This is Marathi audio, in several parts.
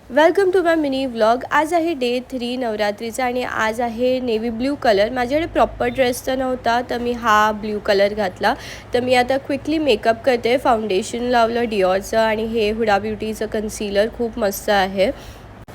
Welcome to my mini vlog. आज आहे डे 3 नवरात्रीचा आणि आज आहे नेव्ही ब्ल्यू कलर. माझ्याकडे प्रॉपर ड्रेस तर नव्हता तर मी हा ब्ल्यू कलर घातला. तर मी आता क्विकली मेकअप करते. फाउंडेशन लावलं डिओरचं आणि हे हुडा ब्युटीचं कन्सिलर खूप मस्त आहे.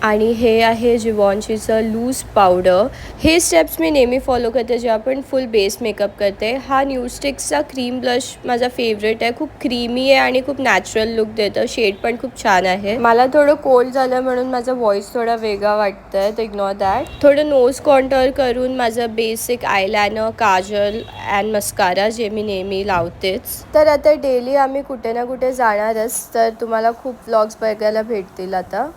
आणि हे आहे जिवॉन्शीचं लूज पावडर. हे स्टेप्स मी नेहमी फॉलो करते जेव्हा आपण फुल बेस मेकअप करते. हा न्यूस्टिक्सचा क्रीम ब्लश माझा फेवरेट आहे. खूप क्रीमी आहे आणि खूप नॅचरल लुक देतं. शेड पण खूप छान आहे. मला थोडं कोल्ड झालं म्हणून माझा व्हॉइस थोडा वेगळा वाटतंय तर इग्नोर दॅट. थोडं नोज कॉन्टोर करून माझं basic eyeliner, Kajal and mascara जे मी नेहमी लावतेच. तर आता डेली आम्ही कुठे ना कुठे जाणारच तर तुम्हाला खूप व्लॉग्स बघायला भेटतील आता.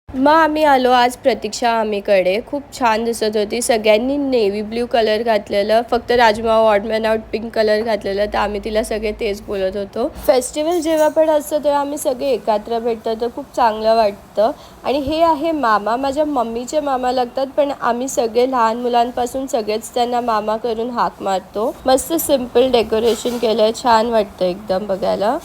मग आम्ही आलो आज प्रतीक्षा आम्हीकडे. खूप छान दिसत होती. सगळ्यांनी नेव्ही ब्ल्यू कलर घातलेलं, फक्त rajma odd man out pink colour घातलेलं. तर आम्ही तिला सगळे तेच बोलत होतो. फेस्टिवल जेव्हा पण असतं तेव्हा आम्ही सगळे एकत्र भेटतो तर खूप चांगलं वाटतं. आणि हे आहे मामा. माझ्या मम्मीचे मामा लागतात पण आम्ही सगळे लहान मुलांपासून सगळेच त्यांना मामा करून हाक मारतो. मस्त सिम्पल डेकोरेशन केलं, छान वाटतं एकदम बघायला.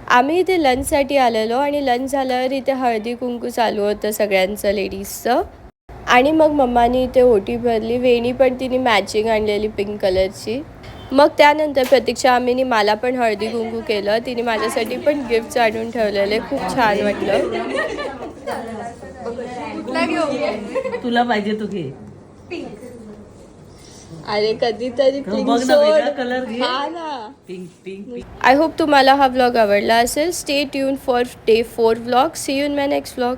आम्ही इथे लंचसाठी आलेलो आणि लंच झाल्यावर इथे हळदी कुंकू चालू होतं सगळ्यांचं, लेडीजचं. आणि मग मम्मानी इथे ओटी भरली. वेणी पण तिने मॅचिंग आणलेली पिंक कलरची. मग त्यानंतर प्रतीक्षा आम्हीने मला पण हळदी कुंकू केलं. तिने माझ्यासाठी पण गिफ्ट्स आणून ठेवलेले. खूप छान वाटलं. तुला पाहिजे तू घे. अरे कधीतरी कलर घे. हा ना. Pink pink. आय होप तुम्हाला हा व्लॉग आवडला असेल. Stay tune for day 4 vlog. See you in my next vlog.